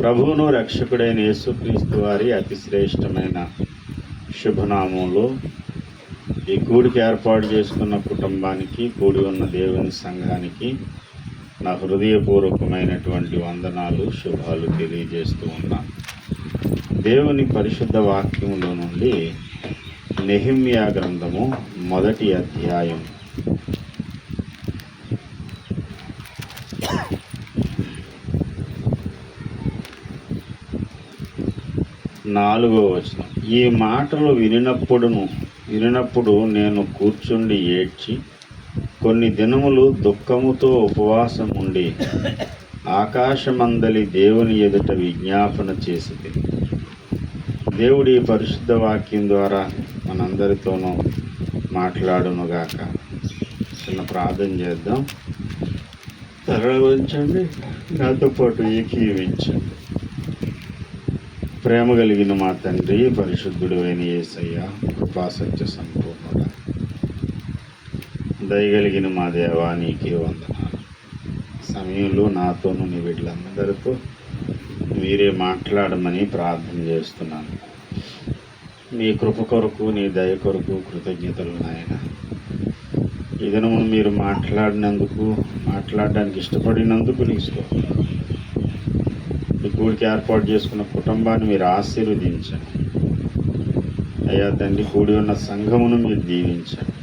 ప్రభువును రక్షకుడైన యేసుక్రీస్తు వారి అతి శ్రేష్టమైన శుభనామంలో ఈ కూడికి ఏర్పాటు చేసుకున్న కుటుంబానికి, కూడి ఉన్న దేవుని సంఘానికి నా హృదయపూర్వకమైనటువంటి వందనాలు, శుభాలు తెలియజేస్తూ ఉన్నాను. దేవుని పరిశుద్ధ వాక్యములో నుండి నెహెమ్యా గ్రంథము 1వ అధ్యాయం 4వ వచనం. ఈ మాటలు వినినప్పుడు నేను కూర్చుండి ఏడ్చి కొన్ని దినములు దుఃఖముతో ఉపవాసం ఉండి ఆకాశమందలి దేవుని ఎదుట విజ్ఞాపన చేసింది. దేవుడి పరిశుద్ధ వాక్యం ద్వారా మనందరితోనూ మాట్లాడునుగాక. చిన్న ప్రార్థన చేద్దాం. తరలి వంచండి, నాతో పాటు ఏకీవించండి. ప్రేమ కలిగిన మా తండ్రి, పరిశుద్ధుడు అయిన యేసయ్య, కృపాసత్య సంపూర్ణుడా, దయగలిగిన మా దేవా, నీకే వందనాలు. సమయంలో నాతోనూ నీ వీళ్ళందరితో మీరే మాట్లాడమని ప్రార్థన చేస్తున్నాను. నీ కృప కొరకు, నీ దయ కొరకు కృతజ్ఞతలు నాయన. ఈ దినము మీరు మాట్లాడడానికి ఇష్టపడినందుకు నీకు స్తోత్రం. ఈ కూడికి ఏర్పాటు చేసుకున్న కుటుంబాన్ని మీరు ఆశీర్వదించండి అయ్యా తండ్రి. కూడి ఉన్న సంఘమును మీరు దీవించండి.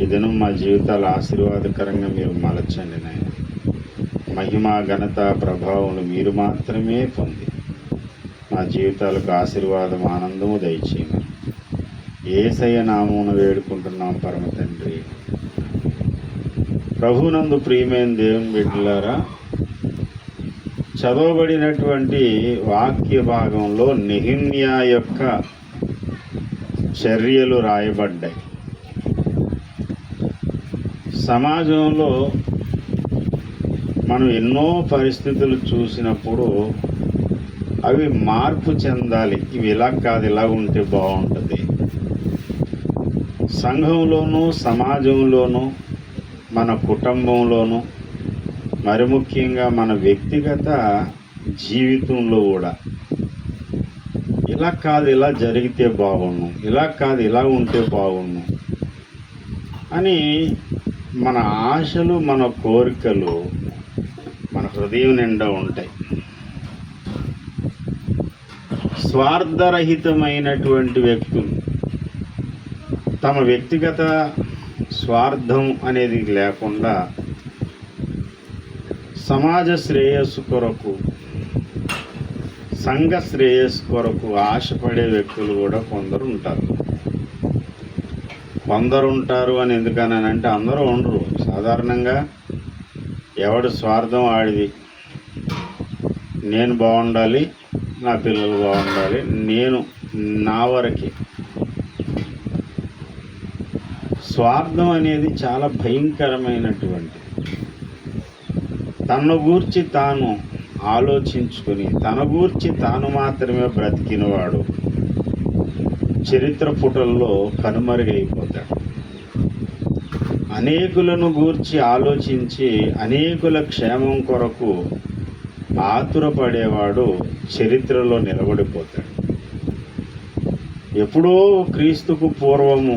ఈ దినం మా జీవితాలు ఆశీర్వాదకరంగా మీరు మలచండి నాయన. మహిమ, ఘనత, ప్రభావములు మీరు మాత్రమే పొంది మా జీవితాలకు ఆశీర్వాదం, ఆనందము దయచేయమని యేసయ్య నామమున వేడుకుంటున్నాం పరమ తండ్రి. ప్రభునందు ప్రియమైన దేవుని బిడ్డలారా, చదవబడినటువంటి వాక్య భాగంలో నెహెమ్యా యొక్క చర్యలు రాయబడ్డాయి. సమాజంలో మనం ఎన్నో పరిస్థితులు చూసినప్పుడు అవి మార్పు చెందాలి. ఇవి ఇలా కాదు, ఇలా ఉంటే బాగుంటుంది. సంఘంలోనూ, సమాజంలోనూ, మన కుటుంబంలోనూ, మరి ముఖ్యంగా మన వ్యక్తిగత జీవితంలో కూడా ఇలా కాదు, ఇలా జరిగితే బాగుండు, ఇలా కాదు, ఇలా ఉంటే బాగుండు అని మన ఆశలు, మన కోరికలు మన హృదయం నిండా ఉంటాయి. స్వార్థరహితమైనటువంటి వ్యక్తులు తమ వ్యక్తిగత స్వార్థం అనేది లేకుండా సమాజ శ్రేయస్సు కొరకు, సంఘ శ్రేయస్సు కొరకు ఆశపడే వ్యక్తులు కూడా కొందరు ఉంటారు అని ఎందుకనంటే అందరూ ఉండరు. సాధారణంగా ఎవడు స్వార్థం ఆడిది. నేను బాగుండాలి, నా పిల్లలు బాగుండాలి, నేను నా వరకే. స్వార్థం అనేది చాలా భయంకరమైనటువంటి, తన గూర్చి తాను ఆలోచించుకొని తన గూర్చి తాను మాత్రమే బ్రతికినవాడు చరిత్ర పుటల్లో కనుమరుగైపోతాడు. అనేకులను గూర్చి ఆలోచించి అనేకుల క్షేమం కొరకు ఆతురపడేవాడు చరిత్రలో నిలబడిపోతాడు. ఎప్పుడో క్రీస్తుకు పూర్వము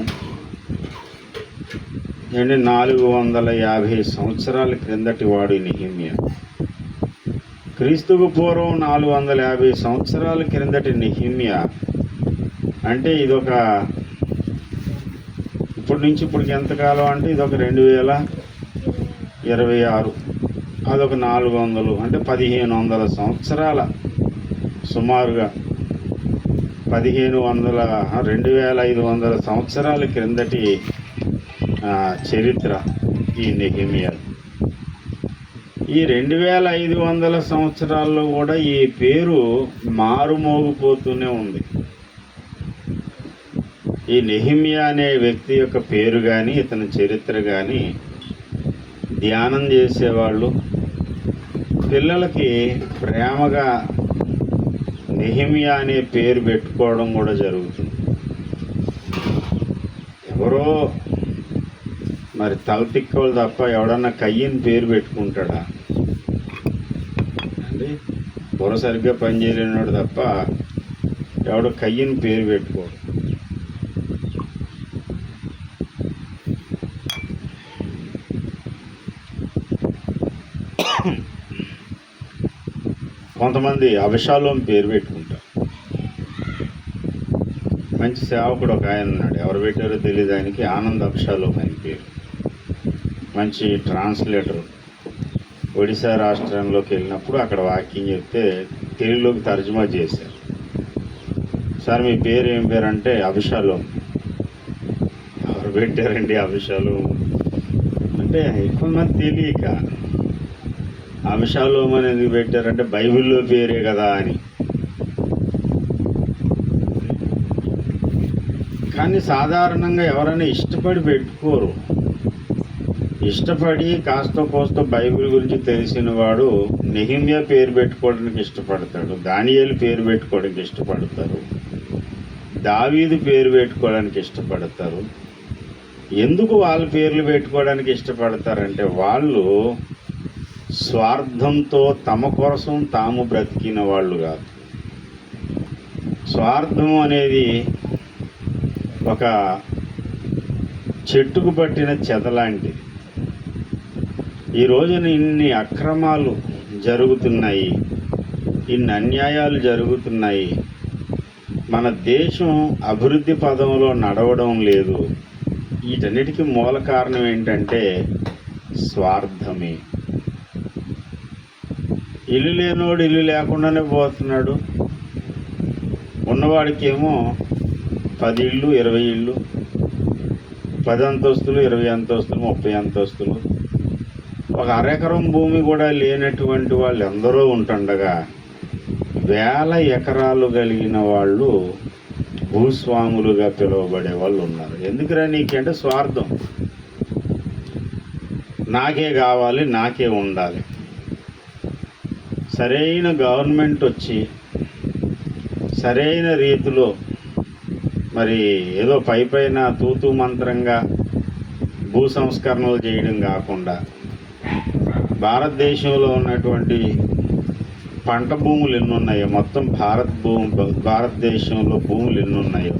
450 సంవత్సరాల క్రిందటి వాడు నెహెమ్యా. క్రీస్తుకు పూర్వం 450 సంవత్సరాల క్రిందటి నెహెమ్యా అంటే ఇదొక ఇప్పటికి ఎంతకాలం అంటే ఇదొక 2026, అదొక 400 అంటే 1500 సంవత్సరాల, సుమారుగా 2500 సంవత్సరాల క్రిందటి చరిత్ర ఈ నెహెమ్యా. ఈ 2500 సంవత్సరాల్లో కూడా ఈ పేరు మారుమోగిపోతూనే ఉంది. ఈ నెహెమ్యా అనే వ్యక్తి యొక్క పేరు కానీ, ఇతని చరిత్ర కానీ ధ్యానం చేసేవాళ్ళు పిల్లలకి ప్రేమగా నెహెమ్యా అనే పేరు పెట్టుకోవడం కూడా జరుగుతుంది. ఎవరో మరి తలతిక్కలు తప్ప ఎవడన్నా కయ్యని పేరు పెట్టుకుంటాడా అండి? బుర్ర సరిగ్గా పనిచేయలేనివాడు తప్ప ఎవడు కయ్యని పేరు పెట్టుకోడు. కొంతమంది అభిషాలోం పేరు పెట్టుకుంటారు. మంచి సేవకుడు ఒక ఆయన ఉన్నాడు, ఎవరు పెట్టారో తెలియదు, ఆయనకి ఆనంద్ అభిషాలోం ఆయన పేరు. మంచి ట్రాన్స్లేటర్. ఒడిశా రాష్ట్రంలోకి వెళ్ళినప్పుడు అక్కడ వాకింగ్ చెప్తే తెలుగులోకి తర్జుమా చేశారు. సార్ మీ పేరు ఏం పేరు అంటే అభిషాలోం. ఎవరు పెట్టారండి అభిషాలోం అంటే? ఎక్కువ మంది తెలియక అభిషాలోం అని ఎందుకు పెట్టారంటే బైబిల్లో పేరే కదా అని. కానీ సాధారణంగా ఎవరైనా ఇష్టపడి పెట్టుకోరు. ఇష్టపడి కాస్త కోస్త బైబిల్ గురించి తెలిసిన వాడు నెహెమ్యా పేరు పెట్టుకోవడానికి ఇష్టపడతాడు, దానియేలు పేరు పెట్టుకోవడానికి ఇష్టపడతారు, దావీదు పేరు పెట్టుకోవడానికి ఇష్టపడతారు. ఎందుకు వాళ్ళ పేర్లు పెట్టుకోవడానికి ఇష్టపడతారంటే వాళ్ళు స్వార్థంతో తమ కోసం తాము బ్రతికిన వాళ్ళు కాదు. స్వార్థం అనేది ఒక చెట్టుకు పట్టిన చెదలాంటిది. ఈ రోజున ఇన్ని అక్రమాలు జరుగుతున్నాయి, ఇన్ని అన్యాయాలు జరుగుతున్నాయి, మన దేశం అభివృద్ధి పదంలో నడవడం లేదు. వీటన్నిటికీ మూల కారణం ఏంటంటే స్వార్థమే. ఇల్లు లేనోడు ఇల్లు లేకుండానే పోతున్నాడు, ఉన్నవాడికేమో 10 ఇళ్ళు 20 ఇళ్ళు, 10 అంతస్తులు 20 అంతస్తులు 30 అంతస్తులు. ఒక అరెకరం భూమి కూడా లేనటువంటి వాళ్ళు ఎందరో ఉంటుండగా వేల ఎకరాలు కలిగిన వాళ్ళు భూస్వాములుగా పిలువబడే వాళ్ళు ఉన్నారు. ఎందుకురా నీకంటే స్వార్థం. నాకే కావాలి, నాకే ఉండాలి. సరైన గవర్నమెంట్ వచ్చి సరైన రీతిలో మరి ఏదో పైన తూతూ మంత్రంగా భూ సంస్కరణలు చేయడం కాకుండా భారతదేశంలో ఉన్నటువంటి పంట భూములు ఎన్ని ఉన్నాయో, మొత్తం భారతదేశంలో భూములు ఎన్ని ఉన్నాయో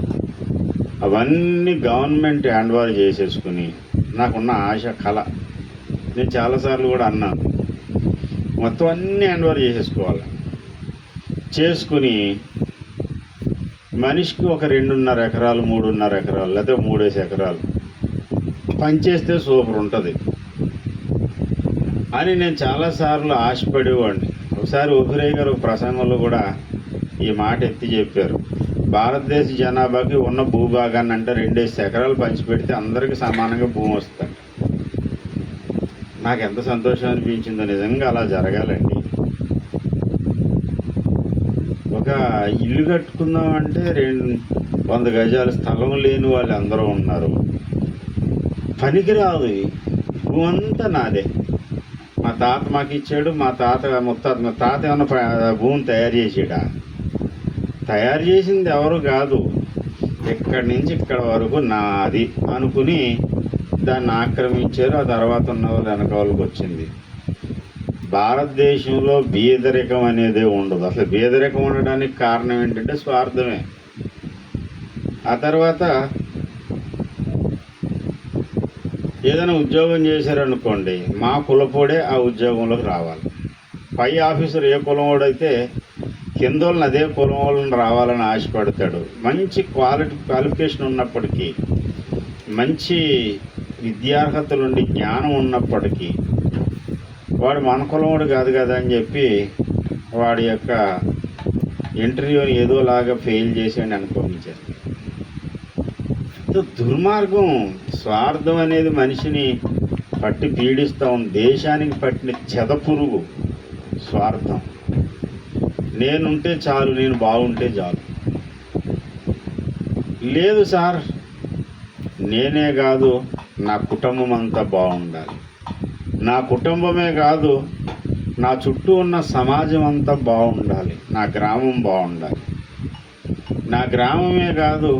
అవన్నీ గవర్నమెంట్ హ్యాండ్ ఓవర్ చేసేసుకుని, నాకున్న ఆశ కళ, నేను చాలాసార్లు కూడా అన్నాను, మొత్తం అన్నీ హ్యాండ్ ఓవర్ చేసేసుకోవాలి. చేసుకుని మనిషికి ఒక 2.5 ఎకరాలు 3.5 ఎకరాలు లేదా 3 ఎకరాలు పనిచేస్తే సూపర్ ఉంటుంది అని నేను చాలాసార్లు ఆశపడేవాడిని. ఒకసారి ఓఫిరయ్య గారు ఒక ప్రసంగంలో కూడా ఈ మాట ఎత్తి చెప్పారు. భారతదేశ జనాభాకి ఉన్న భూభాగాన్ని అంటే 2 ఎకరాలు పంచిపెడితే అందరికీ సమానంగా భూమి వస్తుంది. నాకు ఎంత సంతోషం అనిపించిందో. నిజంగా అలా జరగాలండి. ఒక ఇల్లు కట్టుకుందామంటే 100 గజాల స్థలం లేని వాళ్ళు అందరూ ఉన్నారు. పనికిరాదు, భూమి అంతా నాదే, మా తాత మాకు ఇచ్చాడు, మా తాత ఏమన్నా భూమిని తయారు చేసాడా? తయారు చేసింది ఎవరు కాదు, ఇక్కడి నుంచి ఇక్కడ వరకు నాది అనుకుని దాన్ని ఆక్రమించారు. ఆ తర్వాత ఉన్న వాళ్ళు వెనక వాళ్ళకి వచ్చింది. భారతదేశంలో బీదరికం అనేదే ఉండదు. అసలు బీదరికం ఉండడానికి కారణం ఏంటంటే స్వార్థమే. ఆ తర్వాత ఏదైనా ఉద్యోగం చేశారనుకోండి, మా కులపోడే ఆ ఉద్యోగంలోకి రావాలి. పై ఆఫీసర్ ఏ కులం వాడైతే కింద వాళ్ళని అదే కులం వాళ్ళని రావాలని ఆశపడతాడు. మంచి క్వాలిఫికేషన్ ఉన్నప్పటికీ, మంచి విద్యార్హతలుండి జ్ఞానం ఉన్నప్పటికీ వాడు మన కులవాడు కాదు కదా అని చెప్పి వాడి యొక్క ఇంటర్వ్యూని ఏదోలాగా ఫెయిల్ చేసేయండి అనుకోనించారు. దుర్మార్గం, స్వార్థం అనేది మనిషిని పట్టి పీడిస్తూ ఉంది. దేశానికి పట్టిన చెదపురుగు స్వార్థం. నేనుంటే చాలు, నేను బాగుంటే చాలు. లేదు సార్, నేనే కాదు నా కుటుంబం అంతా బాగుండాలి, నా కుటుంబమే కాదు నా చుట్టూ ఉన్న సమాజం అంతా బాగుండాలి, నా గ్రామం బాగుండాలి, నా గ్రామమే కాదు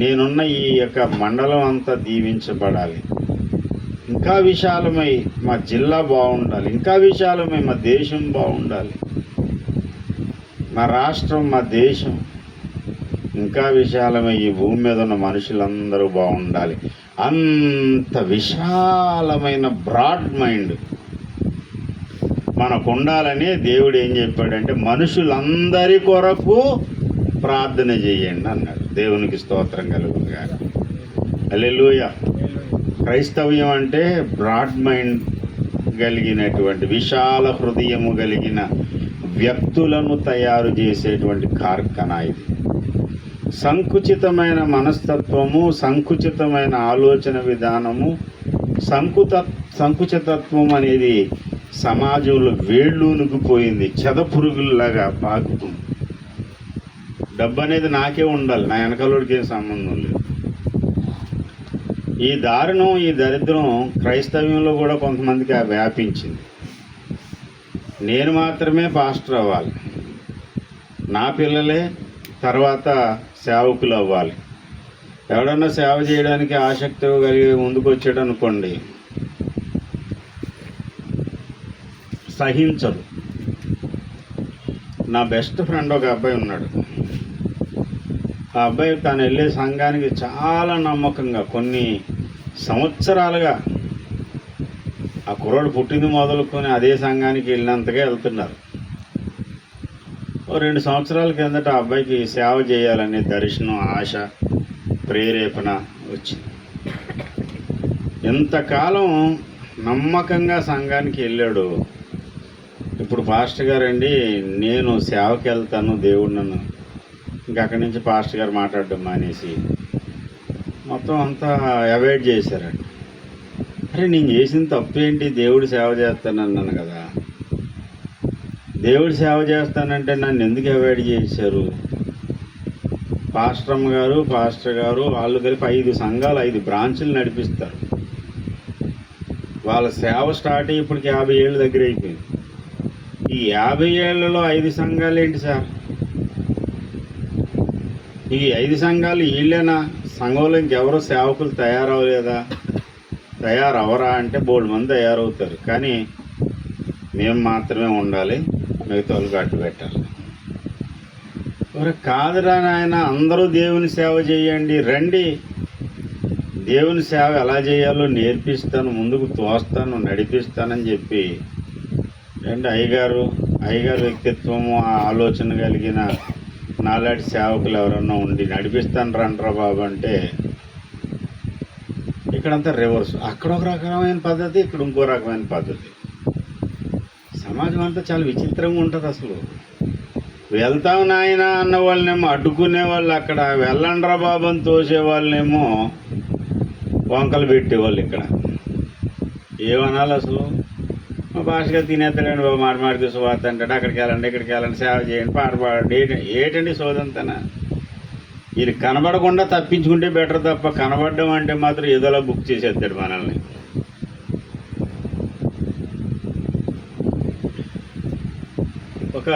నేనున్న ఈ యొక్క మండలం అంతా దీవించబడాలి, ఇంకా విశాలమై మా జిల్లా బాగుండాలి, ఇంకా విశాలమై మా దేశం బాగుండాలి. మా రాష్ట్రం, మా దేశం ఇంకా విశాలమై ఈ భూమి మీద ఉన్న మనుషులందరూ బాగుండాలి. అంత విశాలమైన బ్రాడ్ మైండ్ మనకు ఉండాలని దేవుడు ఏం చెప్పాడంటే, మనుషులందరి కొరకు ప్రార్థన చేయండి అన్నాడు. దేవునికి స్తోత్రం కలుగుగాక. హల్లెలూయా. క్రైస్తవ్యం అంటే బ్రాడ్ మైండ్ కలిగినటువంటి, విశాల హృదయము కలిగిన వ్యక్తులను తయారు చేసేటువంటి కార్ఖానా ఇది. సంకుచితమైన మనస్తత్వము, సంకుచితమైన ఆలోచన విధానము, సంకుచితత్వం అనేది సమాజంలో వేళ్ళూనుకుపోయింది, చెదపురుగుల్లాగా పాకుతుంది. డబ్బు అనేది నాకే ఉండాలి, నా వెనకాలోడికి ఏం సంబంధం లేదు. ఈ దారుణం, ఈ దరిద్రం క్రైస్తవ్యంలో కూడా కొంతమందికి వ్యాపించింది. నేను మాత్రమే పాస్టర్ అవ్వాలి, నా పిల్లలే తర్వాత సేవకులు అవ్వాలి. ఎవడన్నా సేవ చేయడానికి ఆసక్తి కలిగి ముందుకు వచ్చాడు అనుకోండి, సహించదు. నా బెస్ట్ ఫ్రెండ్ ఒక అబ్బాయి ఉన్నాడు. ఆ అబ్బాయి తను వెళ్ళే సంఘానికి చాలా నమ్మకంగా కొన్ని సంవత్సరాలుగా, ఆ కుర్రాడు పుట్టింది మొదలుకొని అదే సంఘానికి వెళ్ళినంతగా వెళ్తున్నారు. 2 సంవత్సరాల కిందట ఆ అబ్బాయికి సేవ చేయాలనే దర్శనం, ఆశ, ప్రేరేపణ వచ్చింది. ఎంతకాలం నమ్మకంగా సంఘానికి వెళ్ళాడు. ఇప్పుడు పాస్టర్ గారండి నేను సేవకి వెళ్తాను, దేవుడు నన్ను, ఇంకా అక్కడి నుంచి పాస్టర్ గారు మాట్లాడడం మానేసి మొత్తం అంతా అవాయిడ్ చేశారండి. అరే నేను చేసిన తప్పేంటి? దేవుడు సేవ చేస్తానన్నాను కదా, దేవుడు సేవ చేస్తానంటే నన్ను ఎందుకు అవాయిడ్ చేశారు? పాస్టర్ గారు వాళ్ళు కలిపి 5 సంఘాలు, 5 బ్రాంచులు నడిపిస్తారు. వాళ్ళ సేవ స్టార్ట్ అయ్యి ఇప్పటికి 50 ఏళ్ళ దగ్గర అయిపోయింది. ఈ 50 ఏళ్లలో 5 సంఘాలు ఏంటి సార్? ఈ 5 సంఘాలు వీళ్ళేనా? సంఘంలో ఇంకెవరో సేవకులు తయారవలేదా? తయారవరా అంటే బోల్డ్ మంది తయారవుతారు, కానీ మేము మాత్రమే ఉండాలి, మిగతా వాళ్ళకి అడ్డు పెట్టాలి. మరి కాదురా నాయన, అందరూ దేవుని సేవ చేయండి, రండి, దేవుని సేవ ఎలా చేయాలో నేర్పిస్తాను, ముందుకు తోస్తాను, నడిపిస్తానని చెప్పి రండి. అయ్యగారు వ్యక్తిత్వము, ఆ ఆలోచన కలిగిన నాలాంటి సేవకులు ఎవరన్నా ఉండి నడిపిస్తాను రండ్రా బాబు అంటే ఇక్కడంతా రివర్స్. అక్కడ ఒక రకమైన పద్ధతి, ఇక్కడ ఇంకో రకమైన పద్ధతి. సమాజం అంతా చాలా విచిత్రంగా ఉంటుంది. అసలు వెళ్తాం నాయన అన్న వాళ్ళనేమో అడ్డుకునే వాళ్ళు, అక్కడ వెళ్ళండ్రా బాబు అని తోసే వాళ్ళనేమో వంకలు పెట్టేవాళ్ళు. ఇక్కడ ఏమనాలి అసలు? మా భాషగా తినేస్తాడండి బాబు, మాటికి సువార్త అంటాడు, అక్కడికి వెళ్ళండి, ఇక్కడికి వెళ్ళండి, సేవ చేయండి, పాట పాడండి. ఏటండి సోదంతనా? వీళ్ళు కనబడకుండా తప్పించుకుంటే బెటర్ తప్ప, కనబడడం అంటే మాత్రం ఏదోలా బుక్ చేసేస్తాడు మనల్ని. ఒక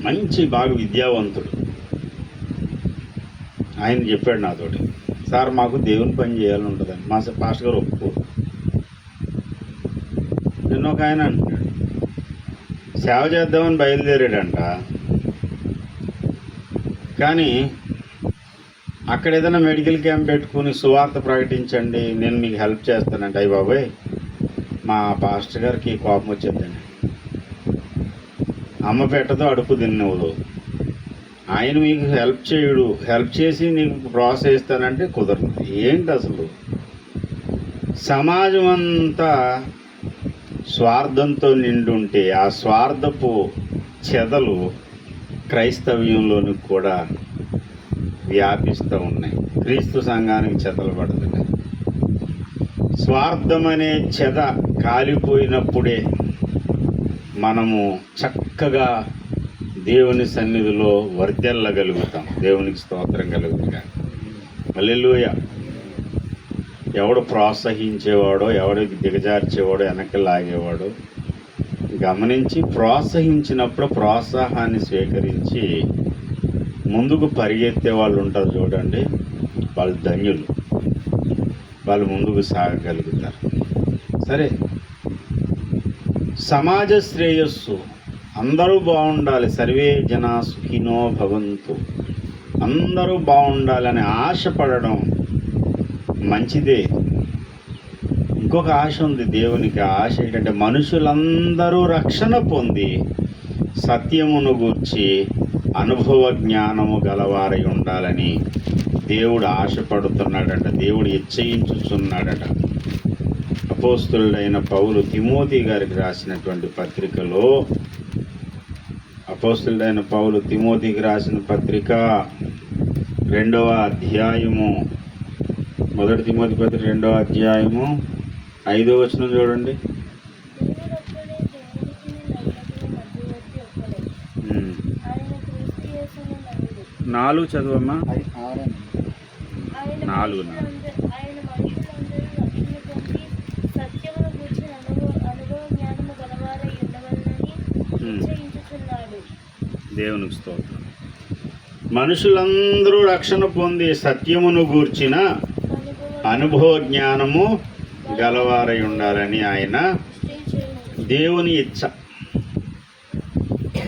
మంచి బాగా విద్యావంతుడు ఆయన చెప్పాడు నాతోటి, సార్ మాకు దేవుని పని చేయాలని ఉంటుందని. మా పాస్టర్ గారు ఒప్పుకోరు. నిన్న ఒక ఆయన అంటున్నాడు, సేవ చేద్దామని బయలుదేరాడంట, కానీ అక్కడ ఏదైనా మెడికల్ క్యాంప్ పెట్టుకుని సువార్త ప్రకటించండి, నేను మీకు హెల్ప్ చేస్తానంటే, అయ్యి బాబాయ్ మా పాస్టర్ గారికి కోపం వచ్చేద్దండి. అమ్మ పెట్టదో అడుపు తిన్నవదు, ఆయన మీకు హెల్ప్ చేయడు, హెల్ప్ చేసి నీకు ప్రోత్సహిస్తానంటే కుదరదు. ఏంటి అసలు? సమాజం అంతా స్వార్థంతో నిండి ఉంటే ఆ స్వార్థపు చెదలు క్రైస్తవ్యంలోని కూడా వ్యాపిస్తూ ఉన్నాయి. క్రీస్తు సంఘానికి చెదలు పడుతున్నాయి. స్వార్థం అనే చెద కాలిపోయినప్పుడే మనము చక్కగా దేవుని సన్నిధిలో వర్ధిల్లగలుగుతాం. దేవునికి స్తోత్రం కలుగుతుంది. హల్లెలూయా. ఎవడు ప్రోత్సహించేవాడో, ఎవడికి దిగజార్చేవాడో, వెనక్కి లాగేవాడో గమనించి ప్రోత్సహించినప్పుడు ప్రోత్సాహాన్ని స్వీకరించి ముందుకు పరిగెత్తే వాళ్ళు ఉంటారు చూడండి, వాళ్ళు ధన్యులు. వాళ్ళు ముందుకు సాగగలుగుతారు. సరే, సమాజ శ్రేయస్సు అందరూ బాగుండాలి, సర్వే జనా సుఖినో భవంతు, అందరూ బాగుండాలని ఆశపడడం మంచిదే. ఇంకొక ఆశ ఉంది దేవునికి. ఆశ ఏంటంటే మనుషులందరూ రక్షణ పొంది సత్యమును గూర్చి అనుభవ జ్ఞానము గలవారై ఉండాలని దేవుడు ఆశపడుతున్నాడట, దేవుడు ఇచ్చయించుచున్నాడట. అపోస్తులుడైన పౌలు తిమోతి గారికి రాసినటువంటి పత్రికలో, అపోస్తులుడైన పౌలు తిమోతికి రాసిన పత్రిక 2వ అధ్యాయము, 1 తిమోతి పత్రిక 2వ అధ్యాయము 5వ వచనం చూడండి. నాలుగు చదువమ్మా. 4. దేవునికి స్తోత్రం. మనుషులందరూ రక్షణ పొంది సత్యమును గూర్చిన అనుభవ జ్ఞానము గలవారై ఉండాలని ఆయన దేవుని ఇచ్చ.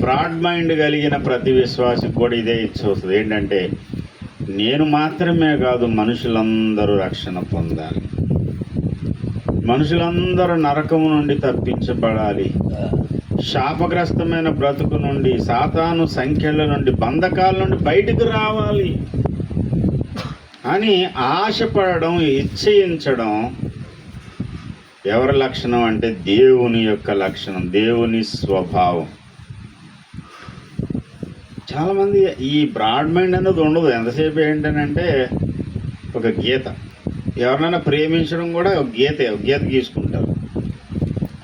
బ్రాడ్ మైండ్ కలిగిన ప్రతి విశ్వాసికి కూడా ఇదే ఇచ్చ వస్తుంది. ఏంటంటే నేను మాత్రమే కాదు, మనుషులందరూ రక్షణ పొందాలి, మనుషులందరూ నరకము నుండి తప్పించబడాలి, శాపగ్రస్తమైన బ్రతుకు నుండి, సాతాను సంఖ్యల నుండి, బంధకాల నుండి బయటకు రావాలి అని ఆశపడడం, ఇచ్చయించడం ఎవరి లక్షణం అంటే దేవుని యొక్క లక్షణం, దేవుని స్వభావం. చాలామంది ఈ బ్రాడ్ మైండ్ అనేది ఉండదు. ఎంతసేపు ఏంటనంటే ఒక గీత, ఎవరినైనా ప్రేమించడం కూడా ఒక గీత గీసుకుంటారు.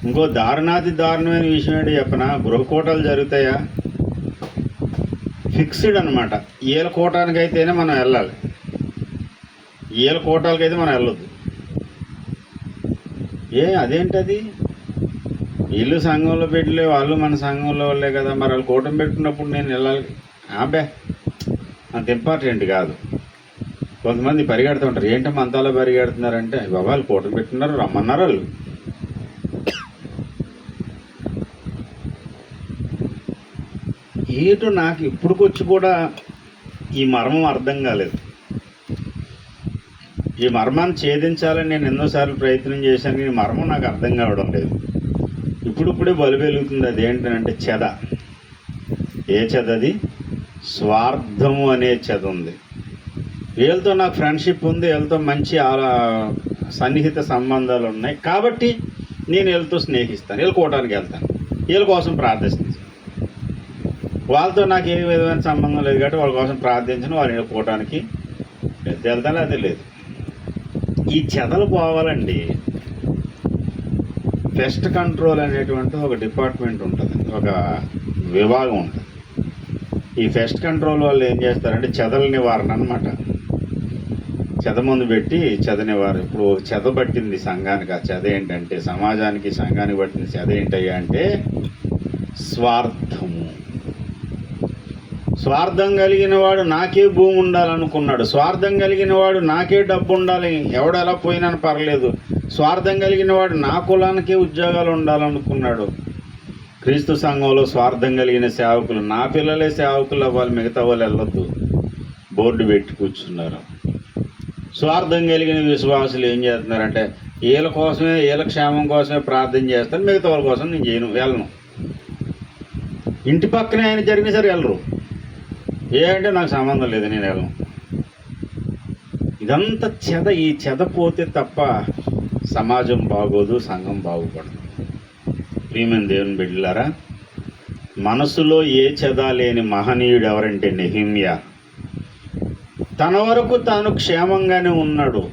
ఇంకో దారుణమైన విషయం ఏంటి చెప్పనా, గృహకూటాలు జరుగుతాయా, ఫిక్స్డ్ అనమాట. ఏళ్ళ కూటానికైతేనే మనం వెళ్ళాలి, ఏళ్ళ కూటాలకైతే మనం వెళ్ళొద్దు. అదేంటది, వీళ్ళు సంఘంలో పెట్టలే, వాళ్ళు మన సంఘంలో వాళ్ళే కదా, మరి వాళ్ళు కూటమి పెట్టుకున్నప్పుడు నేను వెళ్ళాలి. అంత ఇంపార్టెంట్ కాదు. కొంతమంది పరిగెడుతూ ఉంటారు, ఏంటమ్మా అంతలా పరిగెడుతున్నారంటే, బాబా వాళ్ళు కూటమి పెట్టుకున్నారు, రమ్మన్నారు వాళ్ళు. ఏటో నాకు ఇప్పుడుకొచ్చి కూడా ఈ మర్మం అర్థం కాలేదు. ఈ మర్మాన్ని ఛేదించాలని నేను ఎన్నోసార్లు ప్రయత్నం చేశాను, ఈ మర్మం నాకు అర్థం కావడం లేదు. ఇప్పుడిప్పుడే బలు వెలుగుతుంది. అదేంటంటే చెద. ఏ చెద అది? స్వార్థము అనే చెద ఉంది. వీళ్ళతో నాకు ఫ్రెండ్షిప్ ఉంది, వీళ్ళతో మంచి సన్నిహిత సంబంధాలు ఉన్నాయి కాబట్టి నేను వీళ్ళతో స్నేహిస్తాను, వీళ్ళు కూటానికి వెళ్తాను, వీళ్ళ కోసం ప్రార్థిస్తాను. వాళ్ళతో నాకు ఏ విధమైన సంబంధం లేదు కాబట్టి వాళ్ళ కోసం ప్రార్థించను, వాళ్ళ కూటానికి వెళ్తాను, అదే లేదు. ఈ చెదలు పోవాలండి. పెస్ట్ కంట్రోల్ అనేటువంటి ఒక డిపార్ట్మెంట్ ఉంటుంది, ఒక విభాగం ఉంటుంది. ఈ పెస్ట్ కంట్రోల్ వాళ్ళు ఏం చేస్తారంటే చెదల నివారణ అన్నమాట. చెద మందు పెట్టి చెద నివారణ. ఇప్పుడు ఒక చెద పట్టింది సంఘానికి. ఆ చెద ఏంటంటే, సమాజానికి సంఘానికి పట్టిన చెద ఏంటయ్యా అంటే స్వార్థము. స్వార్థం కలిగిన వాడు నాకే భూమి ఉండాలనుకున్నాడు, స్వార్థం కలిగిన వాడు నాకే డబ్బు ఉండాలి, ఎవడు ఎలా పోయినా పర్లేదు, స్వార్థం కలిగిన వాడు నా కులానికే ఉద్యోగాలు ఉండాలనుకున్నాడు. క్రీస్తు సంఘంలో స్వార్థం కలిగిన సేవకులు, నా పిల్లలే సేవకులు అవ్వాలి, మిగతా వాళ్ళు వెళ్ళొద్దు బోర్డు పెట్టి కూర్చున్నారు. స్వార్థం కలిగిన విశ్వాసులు ఏం చేస్తున్నారంటే వీళ్ళ కోసమే, వీళ్ళ క్షేమం కోసమే ప్రార్థన చేస్తాను, మిగతా వాళ్ళ కోసం నేను చేయను, వెళ్ళను. ఇంటి పక్కనే ఆయన జరిగినా సరే వెళ్ళరు. అంటే నాకు సంబంధం లేదు, నేను వెళ్ళను. ఇదంతా చెద. ఈ చెద పోతే తప్ప సమాజం బాగోదు, సంఘం బాగుపడదు. ప్రియమైన దేవుని బిడ్డలారా, మనసులో ఏ చెద లేని మహనీయుడు ఎవరంటే నెహెమ్యా. తన వరకు తాను క్షేమంగానే ఉన్నాడు,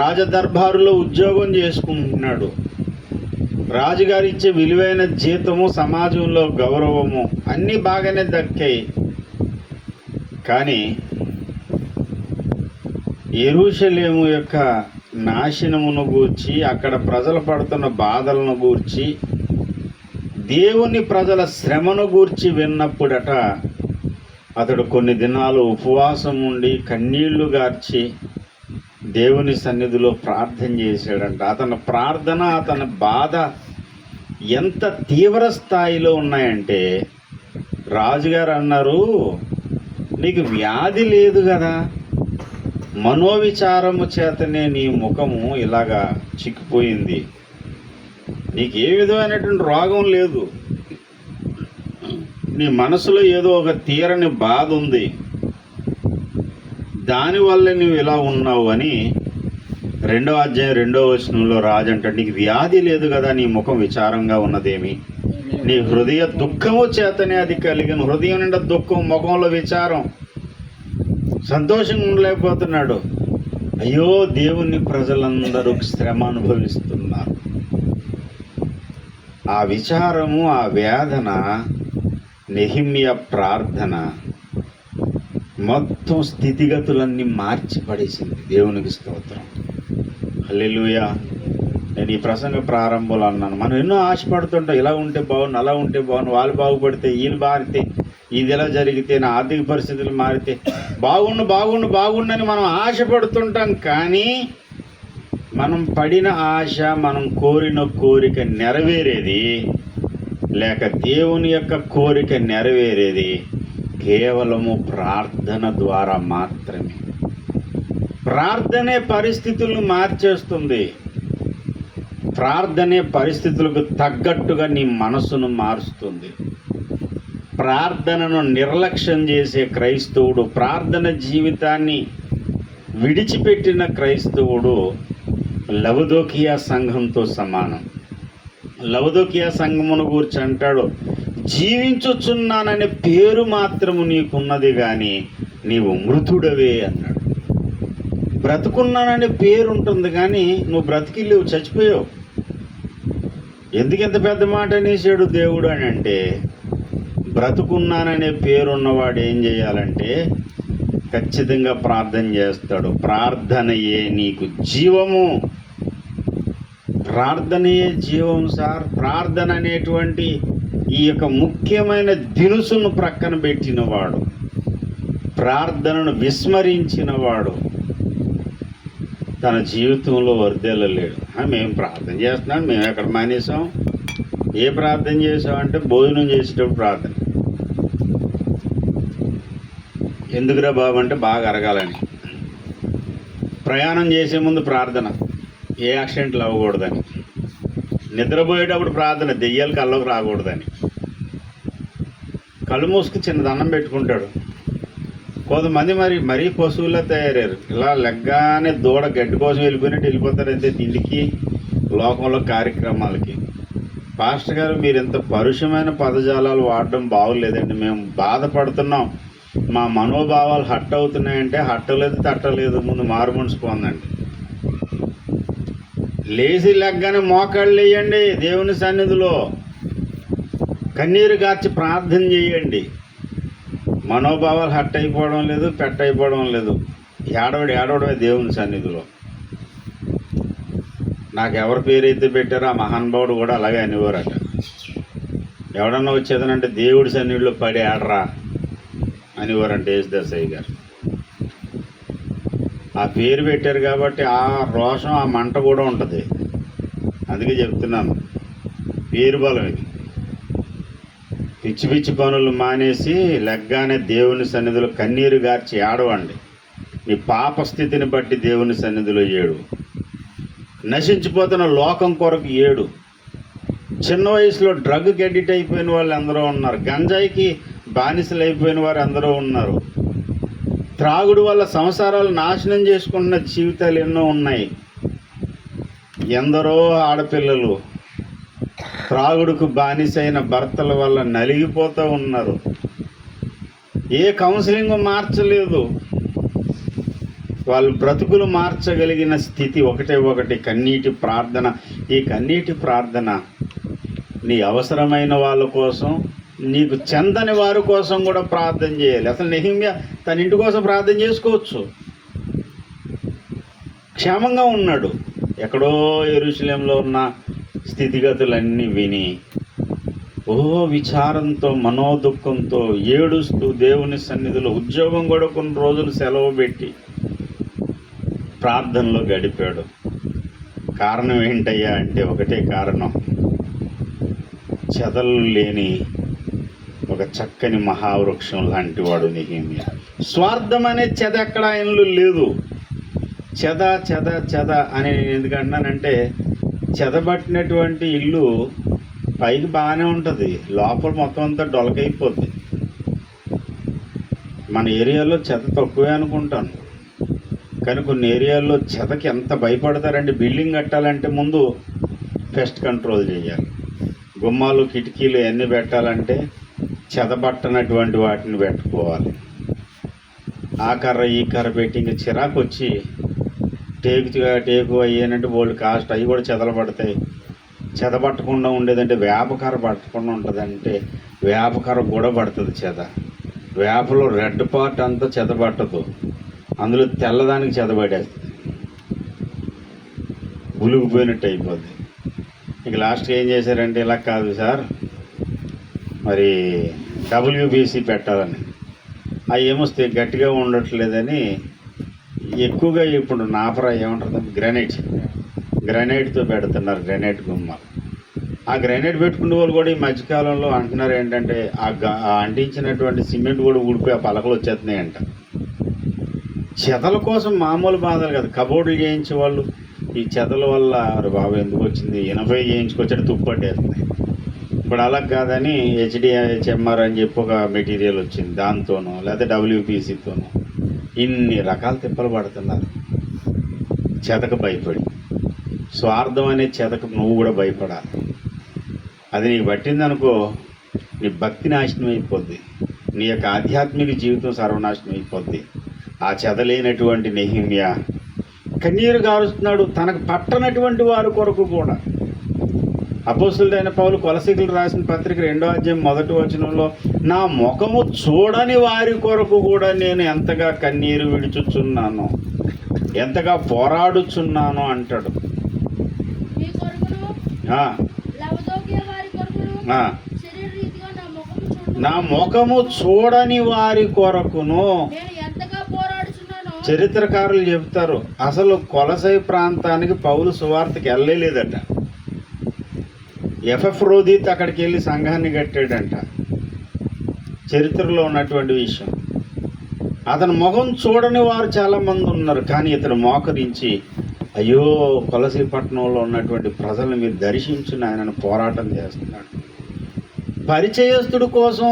రాజదర్బారులో ఉద్యోగం చేసుకుంటున్నాడు, రాజుగారు ఇచ్చే విలువైన జీతము, సమాజంలో గౌరవము అన్నీ బాగానే దక్కాయి. కానీ యెరూషలేము యొక్క నాశనమును గూర్చి, అక్కడ ప్రజలు పడుతున్న బాధలను గూర్చి, దేవుని ప్రజల శ్రమను గూర్చి విన్నప్పుడట అతడు కొన్ని దినాలు ఉపవాసం ఉండి కన్నీళ్లు గార్చి దేవుని సన్నిధిలో ప్రార్థన చేశాడంట. అతని ప్రార్థన, అతని బాధ ఎంత తీవ్ర స్థాయిలో ఉన్నాయంటే రాజుగారు అన్నారు, నీకు వ్యాధి లేదు కదా, మనోవిచారము చేతనే నీ ముఖము ఇలాగా చిక్కిపోయింది, నీకు ఏ విధమైనటువంటి రోగం లేదు, నీ మనసులో ఏదో ఒక తీరని బాధ ఉంది, దానివల్ల నువ్వు ఇలా ఉన్నావు అని 2వ అధ్యాయం 2వ వచనంలో రాజు అంటాడు, నీకు వ్యాధి లేదు కదా, నీ ముఖం విచారంగా ఉన్నదేమి, నీ హృదయ దుఃఖము చేతనే అది కలిగిన. హృదయం నిండా దుఃఖం, ముఖంలో విచారం, సంతోషంగా ఉండలేకపోతున్నాడు. అయ్యో, దేవుని ప్రజలందరూ శ్రమ అనుభవిస్తున్నారు. ఆ విచారము, ఆ వేదన, నెహెమ్యా ప్రార్థన మొత్తం స్థితిగతులన్నీ మార్చి పడేసింది. దేవునికి స్తోత్రం, హల్లెలూయా. నేను ఈ ప్రసంగ ప్రారంభంలో అన్నాను, మనం ఎన్నో ఆశపడుతుంటాం, ఇలా ఉంటే బాగుండు, అలా ఉంటే బాగుండు, వాళ్ళు బాగుపడితే, వీళ్ళు మారితే, ఇది ఎలా జరిగితే, నా ఆర్థిక పరిస్థితులు మారితే బాగుండు బాగుండు బాగుండని మనం ఆశపడుతుంటాం. కానీ మనం పడిన ఆశ, మనం కోరిన కోరిక నెరవేరేది, లేక దేవుని యొక్క కోరిక నెరవేరేది కేవలము ప్రార్థన ద్వారా మాత్రమే. ప్రార్థనే పరిస్థితులను మార్చేస్తుంది. ప్రార్థనే పరిస్థితులకు తగ్గట్టుగా నీ మనసును మారుస్తుంది. ప్రార్థనను నిర్లక్ష్యం చేసే క్రైస్తవుడు, ప్రార్థన జీవితాన్ని విడిచిపెట్టిన క్రైస్తవుడు లవదోకియా సంఘంతో సమానం. లవదోకియా సంఘమును గురించి అంటాడు, జీవించుచున్నాననే పేరు మాత్రము నీకున్నది కానీ నీవు మృతుడవే అన్నాడు. బ్రతుకున్నాననే పేరు ఉంటుంది కానీ నువ్వు బ్రతికిలేవు, చచ్చిపోయావు. ఎందుకు ఎంత పెద్ద మాట అనేసాడు దేవుడు అని అంటే, బ్రతుకున్నాననే పేరున్నవాడు ఏం చేయాలంటే ఖచ్చితంగా ప్రార్థన చేస్తాడు. ప్రార్థనయే నీకు జీవము. ప్రార్థనయే జీవం సార్. ప్రార్థన అనేటువంటి ఈ యొక్క ముఖ్యమైన దినుసును ప్రక్కన పెట్టినవాడు, ప్రార్థనను విస్మరించినవాడు తన జీవితంలో వర్ధిల్లలేడు. మేము ప్రార్థన చేస్తున్నాం, మేము ఎక్కడ మానేసాం, ఏ ప్రార్థన చేసామంటే భోజనం చేసేటప్పుడు ప్రార్థన. ఎందుకురా బాబు అంటే బాగా అరగాలని. ప్రయాణం చేసే ముందు ప్రార్థన, ఏ యాక్సిడెంట్లు అవ్వకూడదని. నిద్రపోయేటప్పుడు ప్రార్థన, దెయ్యాలు కళ్ళకు రాకూడదని. కళ్ళు మూసుకు చిన్న దండం పెట్టుకుంటాడు. కొంతమంది మరీ పశువుల్లో తయారయ్యారు. ఇలా లెగ్గానే దూడ గడ్డి కోసం వెళ్ళిపోయినట్టు వెళ్ళిపోతారంతే తిండికి, లోకంలో కార్యక్రమాలకి. పాస్టర్ గారు, మీరు ఇంత పరుషమైన పదజాలాలు వాడడం బాగోలేదండి, మేము బాధపడుతున్నాం, మా మనోభావాలు హట్ అవుతున్నాయంటే, హట్టలేదు తట్టలేదు, ముందు మారు మనసు పొందండి. లేచి లెగ్గానే మోకాళ్ళు వేయండి, దేవుని సన్నిధిలో కన్నీరు గార్చి ప్రార్థన చేయండి. మనోభావాలు హట్ అయిపోవడం లేదు, పెట్టయిపోవడం లేదు. ఏడవడమే దేవుని సన్నిధిలో. నాకు ఎవరి పేరైతే పెట్టారో ఆ మహానుభావుడు కూడా అలాగే అనేవారట. ఎవడన్నా వచ్చేదనంటే దేవుడి సన్నిధిలో పడి ఆడరా అనేవారంట యేసుదాసయ్య గారు. ఆ పేరు పెట్టారు కాబట్టి ఆ రోషం, ఆ మంట కూడా ఉంటుంది. అందుకే చెప్తున్నాను, పేరు బలం ఇది. పిచ్చి పిచ్చి పనులు మానేసి లెగ్గానే దేవుని సన్నిధిలో కన్నీరు గార్చి ఏడవండి. నీ పాప స్థితిని బట్టి దేవుని సన్నిధిలో ఏడు. నశించిపోతున్న లోకం కొరకు ఏడు. చిన్న వయసులో డ్రగ్కి అడిక్ట్ అయిపోయిన వాళ్ళు ఎందరో ఉన్నారు. గంజాయికి బానిసలు అయిపోయిన వారు ఎందరో ఉన్నారు. త్రాగుడు వల్ల సంసారాలు నాశనం చేసుకుంటున్న జీవితాలు ఎన్నో ఉన్నాయి. ఎందరో ఆడపిల్లలు త్రాగుడుకు బానిసైన భర్తల వల్ల నలిగిపోతూ ఉన్నారు. ఏ కౌన్సిలింగ్ మార్చలేదు. వాళ్ళు బ్రతుకులు మార్చగలిగిన స్థితి ఒకటి కన్నీటి ప్రార్థన. ఈ కన్నీటి ప్రార్థన నీ అవసరమైన వాళ్ళ కోసం, నీకు చెందని వారి కోసం కూడా ప్రార్థన చేయాలి. అసలు నెహెమ్యా తన ఇంటి కోసం ప్రార్థన చేసుకోవచ్చు. క్షేమంగా ఉన్నాడు. ఎక్కడో యెరూషలేములో ఉన్న స్థితిగతులన్నీ విని విచారంతో, మనోదుఃఖంతో, ఏడుస్తూ దేవుని సన్నిధిలో ఉద్యోగం కూడా కొన్ని రోజులు సెలవు పెట్టి ప్రార్థనలో గడిపాడు. కారణం ఏంటయ్యా అంటే ఒకటే కారణం, చెదలు లేని ఒక చక్కని మహావృక్షం లాంటి వాడు నెహెమ్యా. స్వార్థం అనే చెద ఎక్కడ ఆయనలో లేదు. చెద చెద చెద అని నేను ఎందుకంటున్నానంటే, చెదబట్టినటువంటి ఇల్లు పైకి బాగానే ఉంటుంది, లోపల మొత్తం అంతా డొలకైపోద్ది. మన ఏరియాలో చెద తక్కువే అనుకుంటాను, కానీ కొన్ని ఏరియాల్లో చెదకి ఎంత భయపడతారంటే, బిల్డింగ్ కట్టాలంటే ముందు పెస్ట్ కంట్రోల్ చేయాలి, గుమ్మాలు కిటికీలు అన్నీ పెట్టాలంటే చెదబట్టనటువంటి వాటిని పెట్టుకోవాలి. ఆ కర్ర ఈ కర్ర పెట్టి ఇంకా చిరాకు వచ్చి టేకు అయ్యేనంటే బోల్డ్ కాస్ట్, అవి కూడా చెదలు పడతాయి. చెదబట్టకుండా ఉండేదంటే వేపకర్ర పట్టకుండా ఉంటుందంటే వేపకర్ర కూడా పడుతుంది చెద. వేపలో రెడ్ పార్ట్ అంతా చెదబట్టదు, అందులో తెల్లదానికి చెదబడేస్తుంది, గులుగుపోయినట్టు అయిపోద్ది. ఇంక లాస్ట్కి ఏం చేశారంటే, ఇలా కాదు సార్ మరి WBC పెట్టాలని, అవి ఏమొస్తే గట్టిగా ఉండట్లేదని ఎక్కువగా ఇప్పుడు నాపరా ఏమంటారు, గ్రానైట్తో పెడుతున్నారు, గ్రానైట్ గుమ్మాలు. ఆ గ్రానైట్ పెట్టుకునే వాళ్ళు కూడా ఈ మధ్యకాలంలో అంటున్నారు ఏంటంటే, ఆ అంటించినటువంటి సిమెంట్ కూడా ఊడిపోయి ఆ పలకలు వచ్చేస్తున్నాయంట. చెదల కోసం మామూలు బాధలు కదా, కబోర్డులు చేయించే వాళ్ళు ఈ చెదల వల్ల అరే బాబు ఎందుకు వచ్చింది 80 చేయించుకొచ్చాడు తుప్పట్టేస్తున్నాయి. ఇప్పుడు అలా కాదని HDHMR అని చెప్పి ఒక మెటీరియల్ వచ్చింది, దాంతోనో లేదా WPCతోనో ఇన్ని రకాల తిప్పలు పడుతున్నారు చెదకు భయపడి. స్వార్థం అనే చెదకు నువ్వు కూడా భయపడాలి. అది నీకు పట్టిందనుకో, నీ భక్తి నాశనం అయిపోద్ది, నీ యొక్క ఆధ్యాత్మిక జీవితం సర్వనాశనం అయిపోద్ది. ఆ చెదలేనటువంటి నెహెమ్యా కన్నీరు గారుస్తున్నాడు, తనకు పట్టనటువంటి వారి కొరకు కూడా. అపోస్తలుడైన పౌలు కొలసీకులు రాసిన పత్రిక 2వ అధ్యాయం 1వ వచనంలో, నా ముఖము చూడని వారి కొరకు కూడా నేను ఎంతగా కన్నీరు విడుచుచున్నాను, ఎంతగా పోరాడుచున్నాను అంటాడు. నా ముఖము చూడని వారి కొరకును. చరిత్రకారులు చెప్తారు, అసలు కొలసై ప్రాంతానికి పౌలు సువార్తకి వెళ్ళలేదట. ఎఫెఫ్రోదీత్ అక్కడికి వెళ్ళి సంఘాన్ని కట్టాడంట. చరిత్రలో ఉన్నటువంటి విషయం. అతని ముఖం చూడని వారు చాలామంది ఉన్నారు, కానీ ఇతను మోకరించి, అయ్యో కొలసీ పట్టణంలో ఉన్నటువంటి ప్రజలను మీరు దర్శించిన ఆయనను పోరాటం చేస్తున్నాడు. పరిచయస్తుడు కోసం,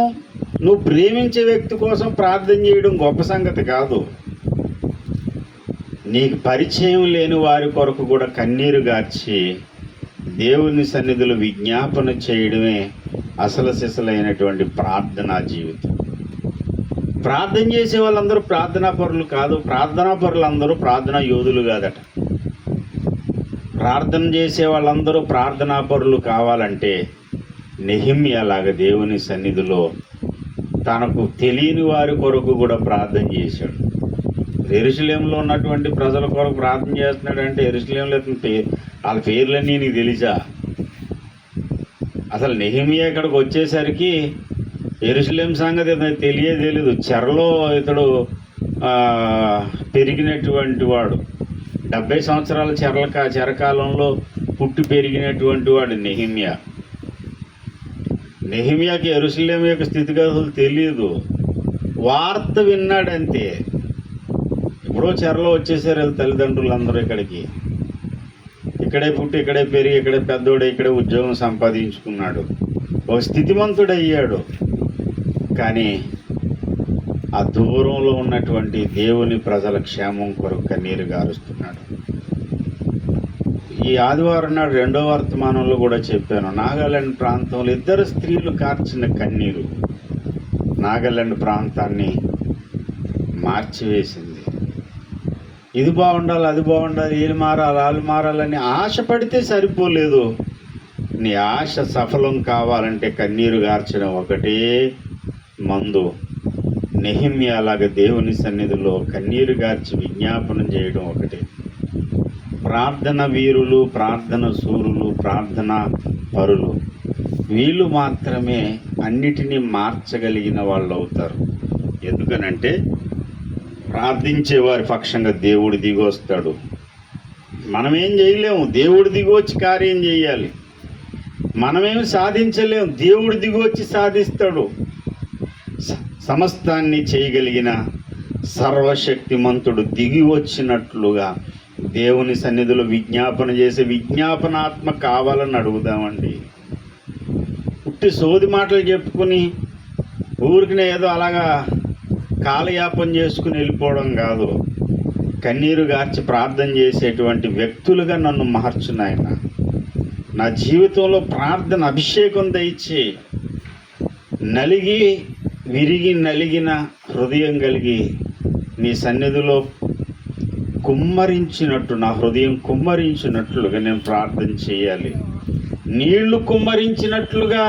నువ్వు ప్రేమించే వ్యక్తి కోసం ప్రార్థన చేయడం గొప్ప సంగతి కాదు. నీకు పరిచయం లేని వారి కొరకు కూడా కన్నీరు గార్చి దేవుని సన్నిధిలో విజ్ఞాపన చేయడమే అసలు సిసలైనటువంటి ప్రార్థనా జీవితం. ప్రార్థన చేసే వాళ్ళందరూ ప్రార్థనా పరులు కాదు, ప్రార్థనా పరులందరూ ప్రార్థనా యోధులు కాదట. ప్రార్థన చేసే వాళ్ళందరూ ప్రార్థనా పరులు కావాలంటే నెహెమ్యా లాగా దేవుని సన్నిధిలో తనకు తెలియని వారి కొరకు కూడా ప్రార్థన చేశాడు. యెరూషలేములో ఉన్నటువంటి ప్రజల కొరకు ప్రార్థన చేస్తున్నాడంటే, యెరూషలేములో వాళ్ళ పేర్లన్నీ నీకు తెలుసా? అసలు నెహెమ్యా ఇక్కడికి వచ్చేసరికి యెరూషలేం సంగతి తెలియదు. చెరలో ఇతడు పెరిగినటువంటి వాడు, 70 సంవత్సరాల చెరకాలంలో పుట్టి పెరిగినటువంటి వాడు నెహెమ్యాకి యెరూషలేం యొక్క స్థితిగతులు తెలియదు, వార్త విన్నాడంతే. ఎప్పుడో చెరలో వచ్చేసారు వీళ్ళ తల్లిదండ్రులు అందరూ ఇక్కడికి. ఇక్కడే పుట్టి, ఇక్కడే పెరిగి, ఇక్కడే పెద్దోడే, ఇక్కడే ఉద్యోగం సంపాదించుకున్నాడు, ఒక స్థితిమంతుడయ్యాడు. కానీ ఆ దూరంలో ఉన్నటువంటి దేవుని ప్రజల క్షేమం కొరకు కన్నీరు గారుస్తున్నాడు. ఈ ఆదివారం నాడు 2వ వర్తమానంలో కూడా చెప్పాను, నాగాలాండ్ ప్రాంతంలో 2 స్త్రీలు కార్చిన కన్నీరు నాగాలాండ్ ప్రాంతాన్ని మార్చివేసింది. ఇది బాగుండాలి, అది బాగుండాలి, వీళ్ళు మారాలి, వాళ్ళు మారాలని ఆశపడితే సరిపోలేదు. నీ ఆశ సఫలం కావాలంటే కన్నీరు గార్చడం ఒకటే మందు. నెహెమ్యా లాగా దేవుని సన్నిధిలో కన్నీరు గార్చి విజ్ఞాపనం చేయడం ఒకటే. ప్రార్థన వీరులు, ప్రార్థన శూరులు, ప్రార్థన పరులు, వీళ్ళు మాత్రమే అన్నిటినీ మార్చగలిగిన వాళ్ళు అవుతారు. ఎందుకనంటే ప్రార్థించే వారి పక్షంగా దేవుడు దిగొస్తాడు. మనం ఏం చేయలేము, దేవుడు దిగొచ్చి కార్యం చేయాలి. మనమేమి సాధించలేం, దేవుడు దిగి వచ్చి సాధిస్తాడు. సమస్తాన్ని చేయగలిగిన సర్వశక్తిమంతుడు దిగి వచ్చినట్లుగా దేవుని సన్నిధిలో విజ్ఞాపన చేసే విజ్ఞాపనాత్మ కావాలని అడుగుదామండి. పుట్టి సోది మాటలు చెప్పుకుని ఊరికి ఏదో అలాగా కాలయాపన చేసుకుని వెళ్ళిపోవడం కాదు. కన్నీరు గార్చి ప్రార్థన చేసేటువంటి వ్యక్తులుగా నన్ను మార్చు నాయన. నా జీవితంలో ప్రార్థన అభిషేకం దయచి విరిగి నలిగిన హృదయం కలిగి నీ సన్నిధిలో కుమ్మరించినట్టు, నా హృదయం కుమ్మరించినట్లుగా నేను ప్రార్థన చేయాలి. నీళ్లు కుమ్మరించినట్లుగా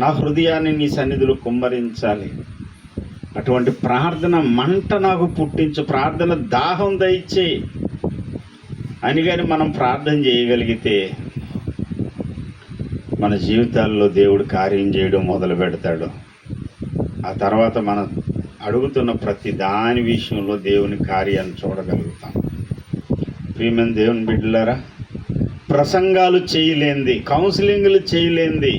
నా హృదయాన్ని నీ సన్నిధిలో కుమ్మరించాలి. అటువంటి ప్రార్థన మంట నాకు పుట్టించు, ప్రార్థన దాహం దయచేయి అని కానీ మనం ప్రార్థన చేయగలిగితే మన జీవితాల్లో దేవుడు కార్యం చేయడం మొదలు పెడతాడు. ఆ తర్వాత మనం అడుగుతున్న ప్రతి దాని విషయంలో దేవుని కార్యాన్ని చూడగలుగుతాం. ప్రియమైన దేవుని బిడ్డలారా, ప్రసంగాలు చేయలేంది, కౌన్సిలింగ్లు చేయలేంది,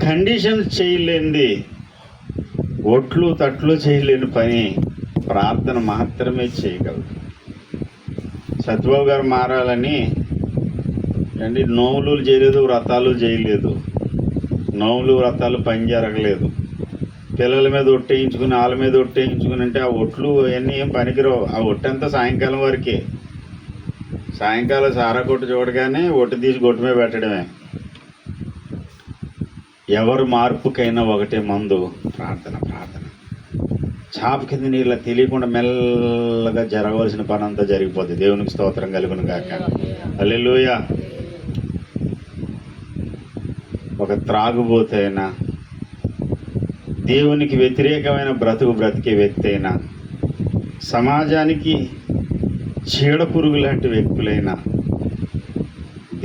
కండిషన్స్ చేయలేంది, ఒట్లు తట్లు చేయలేని పని ప్రార్థన మాత్రమే చేయగలదు. సత్యబాబు గారు మారాలని అండి నోములు చేయలేదు, వ్రతాలు చేయలేదు. నోములు వ్రతాలు పని జరగలేదు. పిల్లల మీద ఒట్టేయించుకుని వాళ్ళ మీద ఒట్టేయించుకుని అంటే ఆ ఒట్లు అవన్నీ ఏం పనికిరావు. ఆ ఒట్టంతా సాయంకాలం వరకే. సాయంకాలం సారా కొట్టు చూడగానే ఒట్టు తీసి గొట్టు మీద పెట్టడమే. ఎవరు మార్పుకైనా ఒకటే మందు, ప్రార్థన. ప్రార్థన చాప కింద నీళ్ళ తెలియకుండా మెల్లగా జరగవలసిన పని అంతా జరిగిపోతుంది. దేవునికి స్తోత్రం కలుగును గాక. హల్లెలూయా. ఒక త్రాగుబోతైనా, దేవునికి వ్యతిరేకమైన బ్రతికే వ్యక్తి అయినా, సమాజానికి చీడ పురుగు లాంటి వ్యక్తులైనా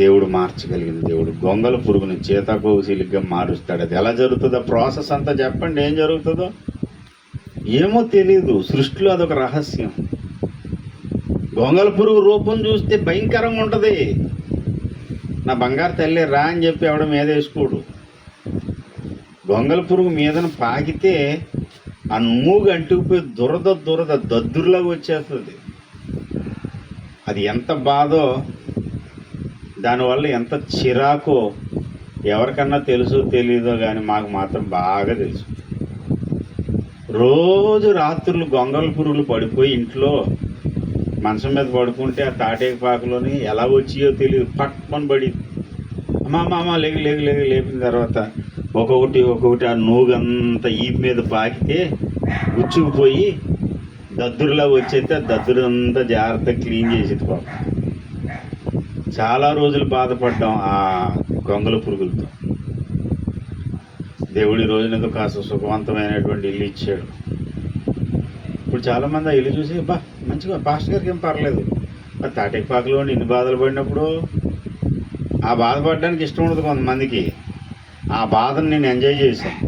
దేవుడు మార్చగలిగిన దేవుడు. గొంగల పురుగుని చేతకోసిలిగ్గా మారుస్తాడు. అది ఎలా జరుగుతుందో ప్రాసెస్ అంతా చెప్పండి. ఏం జరుగుతుందో ఏమో తెలీదు. సృష్టిలో అదొక రహస్యం. గొంగల పురుగు రూపం చూస్తే భయంకరంగా ఉంటుంది. నా బంగారు తల్లి రా అని చెప్పి ఎవడ మీద వేసుకోడు. గొంగల పురుగు మీదన పాకితే ఆ మూగు అంటుకుపోయి దురద దద్దుర్లాగా వచ్చేస్తుంది. అది ఎంత బాధో, దానివల్ల ఎంత చిరాకో ఎవరికన్నా తెలుసో తెలీదో కానీ మాకు మాత్రం బాగా తెలుసు. రోజు రాత్రులు గొంగల పురుగులు పడిపోయి ఇంట్లో మంచం మీద పడుకుంటే ఆ తాటేక పాకలోని ఎలా వచ్చియో తెలియదు, పట్టుకొని పడి అమ్మ లేపిన తర్వాత ఒక్కొక్కటి ఆ నూగంతా ఈపు మీద పాకితే గుచ్చుకుపోయి దద్దురులా వచ్చేస్తే ఆ దద్దురంతా జాగ్రత్తగా క్లీన్ చేసేది పాపం. చాలా రోజులు బాధపడ్డాం ఆ గొంగల పురుగులతో. దేవుడి రోజునేదో కాస్త సుఖవంతమైనటువంటి ఇల్లు ఇచ్చాడు. ఇప్పుడు చాలామంది ఆ ఇల్లు చూసి బా మంచిగా, పాస్టర్ గారికి ఏం పర్లేదు. మరి తాటెక్పాకలో ఇన్ని బాధలు పడినప్పుడు ఆ బాధపడడానికి ఇష్టం ఉండదు కొంతమందికి. ఆ బాధను నేను ఎంజాయ్ చేశాను.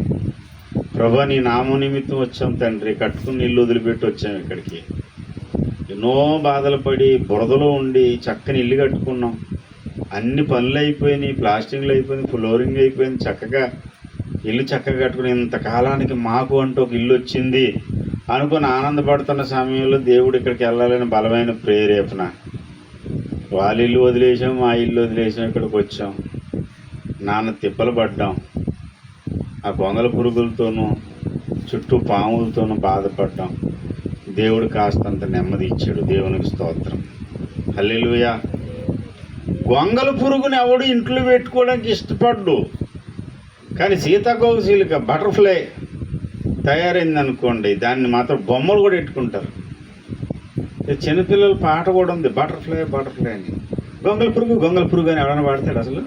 ప్రభా నీ నామం నిమిత్తం వచ్చాం తండ్రి, కట్టుకుని ఇల్లు వదిలిపెట్టి వచ్చాం ఇక్కడికి. ఎన్నో బాధలు పడి బురదలో ఉండి చక్కని ఇల్లు కట్టుకున్నాం. అన్ని పనులు అయిపోయినాయి, ప్లాస్టింగ్లు అయిపోయింది, ఫ్లోరింగ్ అయిపోయింది. చక్కగా ఇల్లు చక్కగా కట్టుకుని ఇంతకాలానికి మాకు అంటూ ఒక ఇల్లు వచ్చింది అనుకుని ఆనందపడుతున్న సమయంలో దేవుడు ఇక్కడికి వెళ్ళాలని బలమైన ప్రేరేపణ. వాళ్ళ ఇల్లు వదిలేసాం, మా ఇల్లు వదిలేసాం, ఇక్కడికి వచ్చాం. నాన్న తిప్పలు పడ్డాం. ఆ గొంగల పురుగులతోనూ చుట్టూ పాములతోనూ బాధపడ్డాం. దేవుడు కాస్తంత నెమ్మది ఇచ్చాడు. దేవునికి స్తోత్రం. హల్లెలూయా. గొంగల పురుగుని ఎవడు ఇంట్లో పెట్టుకోవడానికి ఇష్టపడ్డు. కానీ సీతాకోకచిలుక బటర్ఫ్లై తయారైంది అనుకోండి, దాన్ని మాత్రం బొమ్మలు కూడా పెట్టుకుంటారు. చిన్నపిల్లల పాట కూడా ఉంది, బటర్ఫ్లై అని. గొంగల పురుగు అని ఎవడన్నా పాడతాడు అసలు?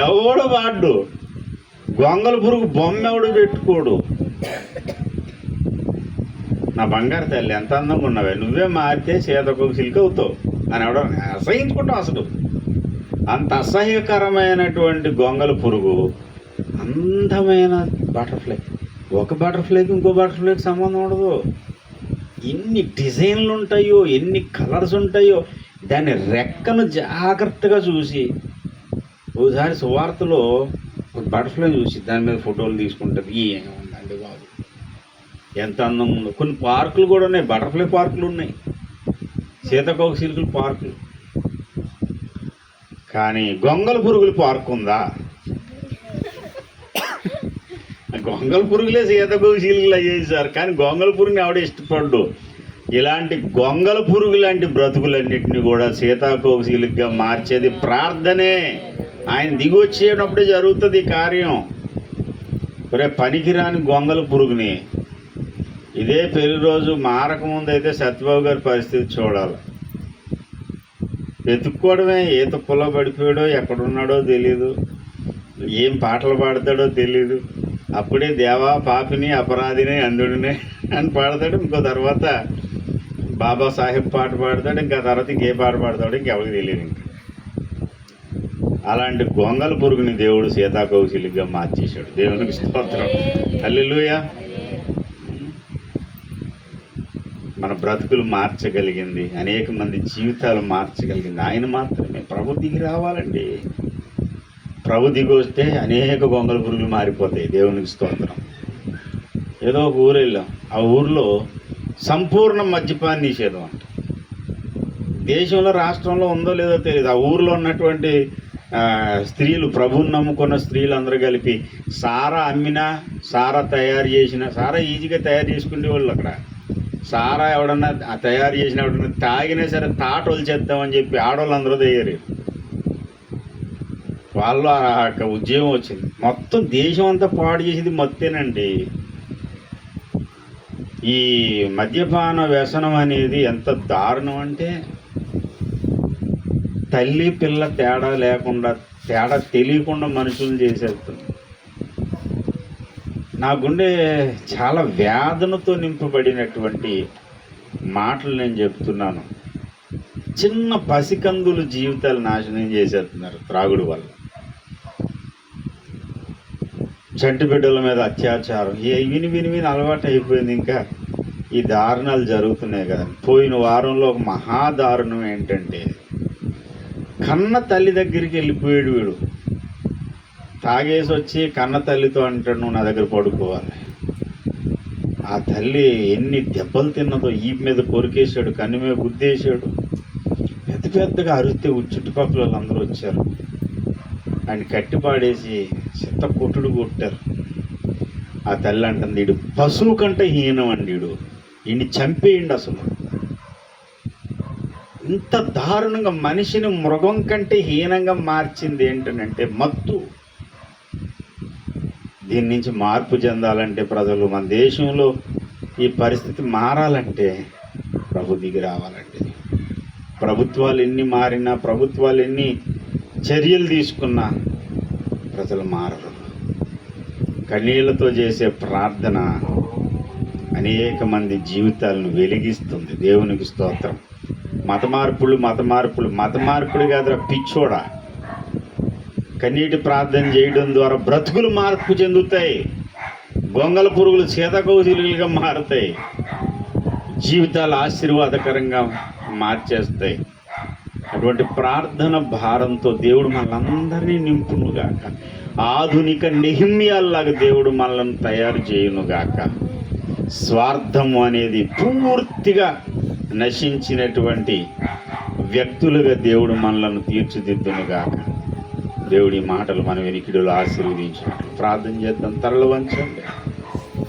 ఎవడు వాడు గొంగల పురుగు బొమ్మ ఎవడు పెట్టుకోడు. నా బంగారు తల్లి ఎంత అందంగా ఉన్నావే, నువ్వే మారితే సీతాకోకచిలుక అవుతావు అని ఎవడ అసహించుకుంటాం. అసలు అంత అసహ్యకరమైనటువంటి గొంగల పురుగు అందమైన బటర్ఫ్లై. ఒక బటర్ఫ్లైకి ఇంకో బటర్ఫ్లైకి సంబంధం ఉండదు. ఎన్ని డిజైన్లు ఉంటాయో, ఎన్ని కలర్స్ ఉంటాయో. దాని రెక్కను జాగ్రత్తగా చూసి, ఒకసారి సువార్తలో ఒక బటర్ఫ్లై చూసి దాని మీద ఫోటోలు తీసుకుంటుంది. ఏముందండి బాబు, ఎంత అందం ఉందో. కొన్ని పార్కులు కూడా ఉన్నాయి, బటర్ఫ్లై పార్కులు ఉన్నాయి, సీతాకోకచిలుకల పార్కులు. కానీ గొంగళ పురుగుల పార్క్ ఉందా? గొంగళ పురుగులే సీతాకోకచిలుకలు అయ్యేది సార్. కానీ గొంగళ పురుగుని ఆవిడ ఇష్టపడ్డు. ఇలాంటి గొంగళ పురుగు లాంటి బ్రతుకులన్నింటినీ కూడా సీతాకోకచిలుకగా మార్చేది ప్రార్థనే. ఆయన దిగి వచ్చేటప్పుడే జరుగుతుంది ఈ కార్యం. పనికిరాని గొంగళ పురుగుని ఇదే పెళ్లి రోజు మారకముందు అయితే సత్యబాబు గారి పరిస్థితి చూడాలి. వెతుక్కోవడమే, ఏ తుప్పలో పడిపోయాడో, ఎక్కడున్నాడో తెలీదు, ఏం పాటలు పాడతాడో తెలీదు. అప్పుడే దేవా పాపిని అపరాధిని అందుడిని అని పాడతాడు. ఇంకో తర్వాత బాబా సాహెబ్ పాట పాడతాడు. ఇంకా తర్వాత ఇంకే పాట పాడతాడు ఇంకెవరికి తెలియదు. ఇంకా అలాంటి గొంగళ పురుగుని దేవుడు సీతాకోకచిలుకగా మార్చేశాడు. దేవునికి స్తోత్రం, హల్లెలూయా. మన బ్రతుకులు మార్చగలిగింది, అనేక మంది జీవితాలు మార్చగలిగింది ఆయన మాత్రమే. ప్రభు దిగి రావాలండి. ప్రభు దిగి వస్తే అనేక గొంగళ పురుగులు మారిపోతాయి. దేవునికి స్తోత్రం. ఏదో ఒక ఊరు వెళ్ళాం. ఆ ఊరిలో సంపూర్ణ మద్యపాన నిషేధం అంట. దేశంలో, రాష్ట్రంలో ఉందో లేదో తెలియదు. ఆ ఊరిలో ఉన్నటువంటి స్త్రీలు, ప్రభువుని నమ్ముకున్న స్త్రీలు అందరూ కలిపి సారా అమ్మినా, సారా తయారు చేసిన, సారా ఈజీగా తయారు చేసుకునే వాళ్ళు అక్కడ. సారా ఎవడన్నా తయారు చేసిన ఎవడన్నా తాగినా సరే తాటోలు చేద్దామని చెప్పి ఆడవాళ్ళు అందరూ తయారు. వాళ్ళు ఆ ఉద్యోగం వచ్చింది. మొత్తం దేశం అంతా పాడు చేసేది మత్తేనండి. ఈ మద్యపాన వ్యసనం అనేది ఎంత దారుణం అంటే, తల్లి పిల్ల తేడా లేకుండా, తేడా తెలియకుండా మనుషులను చేసేస్తుంది. నా గుండె చాలా వేదనతో నింపబడినటువంటి మాటలు నేను చెప్తున్నాను. చిన్న పసికందులు జీవితాలు నాశనం చేసేస్తున్నారు త్రాగుడు వల్ల. చంటి బిడ్డల మీద అత్యాచారం విని విని విని అలవాటు అయిపోయింది. ఇంకా ఈ దారుణాలు జరుగుతున్నాయి కదా. పోయిన వారంలో ఒక మహాదారుణం ఏంటంటే, కన్న తల్లి దగ్గరికి వెళ్ళిపోయాడు వీడు. తాగేసి వచ్చి కన్న తల్లితో అంటాడు, నువ్వు నా దగ్గర పడుకోవాలి. ఆ తల్లి ఎన్ని దెబ్బలు తిన్నదో, ఈ మీద కొరికేశాడు, కన్ను మీద గుద్దేశాడు. పెద్ద పెద్దగా అరిస్తే చుట్టుపక్కల వాళ్ళందరూ వచ్చారు. ఆయన కట్టిపాడేసి చిత్త కొట్టుడు కొట్టారు. ఆ తల్లి అంటుంది, వీడు పశువు కంటే హీనం అండి, వీడిని చంపేయండి. అసలు ఇంత దారుణంగా మనిషిని మృగం కంటే హీనంగా మార్చింది ఏంటనంటే మత్తు. దీని నుంచి మార్పు చెందాలంటే ప్రజలు, మన దేశంలో ఈ పరిస్థితి మారాలంటే ప్రభు దిగి రావాలండి. ప్రభుత్వాలు ఎన్ని మారినా, ప్రభుత్వాలు ఎన్ని చర్యలు తీసుకున్నా ప్రజలు మారరు. కన్నీళ్లతో చేసే ప్రార్థన అనేక మంది జీవితాలను వెలిగిస్తుంది. దేవునికి స్తోత్రం. మత మార్పుడు కాదురా పిచ్చోడా. కన్నీటి ప్రార్థన చేయడం ద్వారా బ్రతుకులు మార్పు చెందుతాయి. గొంగళ పురుగులు సీతాకోకచిలుకలుగా మారుతాయి. జీవితాలు ఆశీర్వాదకరంగా మార్చేస్తాయి. అటువంటి ప్రార్థన భారంతో దేవుడు మనల్ని నింపునుగాక. ఆధునిక నెహెమ్యాలాగా దేవుడు మనల్ని తయారు చేయునుగాక. స్వార్థము అనేది పూర్తిగా నశించినటువంటి వ్యక్తులుగా దేవుడు మనల్ని తీర్చిదిద్దునుగాక. దేవుడి మాటలు మన వెనికిడులు ఆశీర్వదించినట్లు ప్రార్థన చేద్దాం. తరలు వంచండి.